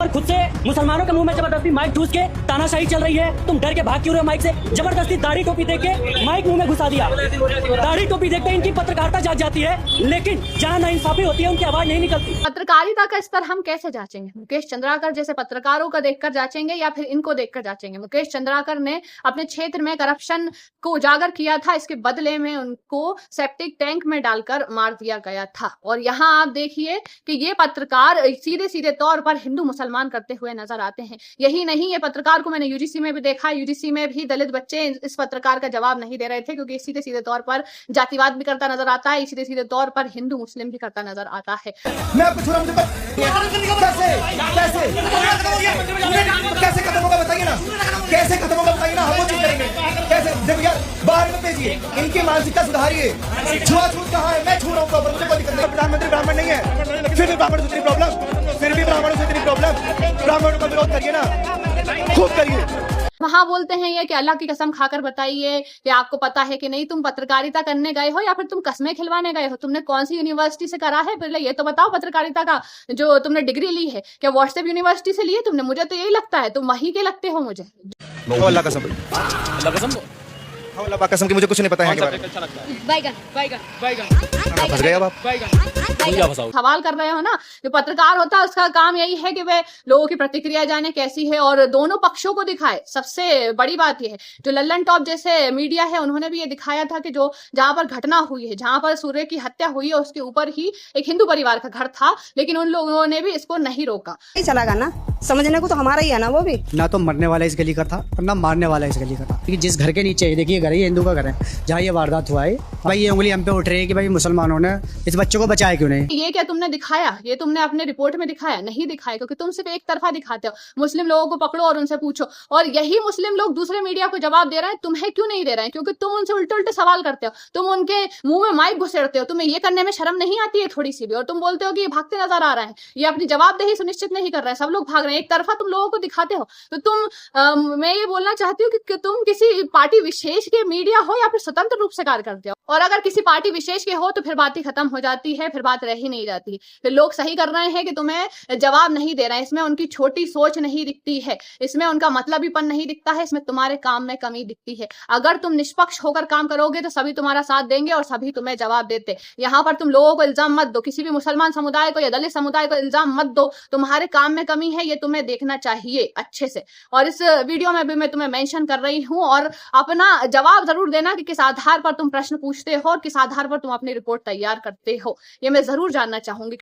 और खुद से मुसलमानों के मुंह में जबरदस्ती माइक ठूस के तानाशाही चल रही है। तुम डर के भाग क्यों रहे हो माइक से? जबरदस्ती दाढ़ी टोपी देख के माइक मुंह में घुसा दिया। दाढ़ी टोपी देखते इनकी पत्रकारिता जाग जाती है, लेकिन जहाँ नाइंसाफी होती है उनकी आवाज नहीं निकलती। पत्रकारिता का स्तर हम कैसे जांचेंगे? मुकेश चंद्राकर जैसे पत्रकारों का देखकर जांचेंगे या फिर इनको देखकर जांचेंगे? मुकेश चंद्राकर ने अपने क्षेत्र में करप्शन को उजागर किया था, इसके बदले में उनको सेप्टिक टैंक में डालकर मार दिया गया था। और यहाँ आप देखिए कि ये पत्रकार सीधे सीधे तौर पर हिंदू मुसलमान करते हुए नजर आते हैं। यही नहीं, ये पत्रकार को मैंने यूजीसी में भी देखा, यूजीसी में भी दलित बच्चे इस पत्रकार का जवाब नहीं दे रहे थे, क्योंकि सीधे सीधे तौर पर जातिवाद भी करता नजर आता है, सीधे सीधे तौर पर हिंदू मुस्लिम भी करता नजर आता है। मैं आपको छोड़ा, मुझे कैसे खत्म होगा बताइए ना, कैसे खत्म होगा बताइए ना, हम वो चीज करेंगे कैसे? जब यार बाहर मत भेजिए, इनकी मानसिकता सुधारिए। छुआछूत कहाँ है? मैं छू रहा हूँ प्रॉपर, मुझे कोई दिक्कत नहीं। प्रधानमंत्री ब्राह्मण नहीं है, फिर भी ब्राह्मणों से इतनी प्रॉब्लम, फिर भी ब्राह्मणों से इतनी प्रॉब्लम। ब्राह्मणों का विरोध करिए ना, खूब करिए। वहां बोलते हैं ये कि अल्लाह की कसम खाकर बताइए कि आपको पता है कि नहीं, तुम पत्रकारिता करने गए हो या फिर तुम कस्में खिलवाने गए हो? तुमने कौन सी यूनिवर्सिटी से करा है? पहले ये तो बताओ, पत्रकारिता का जो तुमने डिग्री ली है क्या व्हाट्सएप यूनिवर्सिटी से ली है तुमने? मुझे तो यही लगता है, तुम वहीं के लगते हो मुझे। अल्लाह कसम, अल्लाह कसम, अल्लाह कसम की मुझे कुछ नहीं पता है। बैगन बैगन बैगन फंस गए अब आप। सवाल कर रहे हो ना, जो पत्रकार होता है उसका काम यही है कि वे लोगों की प्रतिक्रिया जाने कैसी है और दोनों पक्षों को दिखाए। सबसे बड़ी बात यह है, जो लल्लन टॉप जैसे मीडिया है उन्होंने भी ये दिखाया था कि जो जहां पर घटना हुई है, जहां पर सूर्य की हत्या हुई है, उसके ऊपर ही एक हिंदू परिवार का घर था, लेकिन उन लोगों ने भी इसको नहीं रोका। नहीं चलागा ना, समझने को तो हमारा ही है ना, वो भी ना तो मरने वाला इस गली का था और ना मारने वाला इस गली का था। क्योंकि जिस घर के नीचे देखिए घर है, ये हिंदू का घर है, जहाँ ये वारदात हुआ है, भाई ये उंगली हम पे उठ रही है कि भाई मुसलमानों ने इस बच्चे को बचाया क्यों नहीं? ये क्या तुमने दिखाया? ये तुमने अपने रिपोर्ट में दिखाया? नहीं दिखाया, क्योंकि तुम सिर्फ एक तरफा दिखाते हो। मुस्लिम लोगों को पकड़ो और उनसे पूछो, और यही मुस्लिम लोग दूसरे मीडिया को जवाब दे रहे हैं। तुम्हें क्यों नहीं दे रहे हैं? क्योंकि तुम उनसे उल्टे उल्टे सवाल करते हो, तुम उनके मुंह में माइक घुसेड़ते हो। तुम्हें ये करने में शर्म नहीं आती है थोड़ी सी भी? और तुम बोलते हो कि ये भागते नजर आ रहे हैं, ये अपनी जवाबदेही सुनिश्चित नहीं कर रहे हैं, सब लोग भाग रहे हैं। एक तरफा तुम लोगों को दिखाते हो। तो मैं ये बोलना चाहती हूँ कि तुम किसी पार्टी विशेष के मीडिया हो या फिर स्वतंत्र रूप से कार्य करते हो। और अगर किसी पार्टी विशेष के हो तो फिर बात ही खत्म हो जाती है, फिर बात रह ही नहीं जाती। फिर लोग सही कर रहे हैं कि तुम्हें जवाब नहीं दे रहे हैं। इसमें उनकी छोटी सोच नहीं दिखती है, इसमें उनका मतलबीपन नहीं दिखता है, इसमें तुम्हारे काम में कमी दिखती है। अगर तुम निष्पक्ष होकर काम करोगे तो सभी तुम्हारा साथ देंगे और सभी तुम्हें जवाब देते। यहाँ पर तुम लोगों को इल्जाम मत दो, किसी भी मुसलमान समुदाय को या दलित समुदाय को इल्जाम मत दो। तुम्हारे काम में कमी है, ये तुम्हें देखना चाहिए अच्छे से। और इस वीडियो में भी मैं तुम्हें मेंशन कर रही हूँ, और अपना जवाब जरूर देना कि किस आधार पर तुम प्रश्न पूछते हो और किस आधार पर तुम अपनी रिपोर्ट तैयार करते हो, ये मैं जरूर जानना चाहूंगी।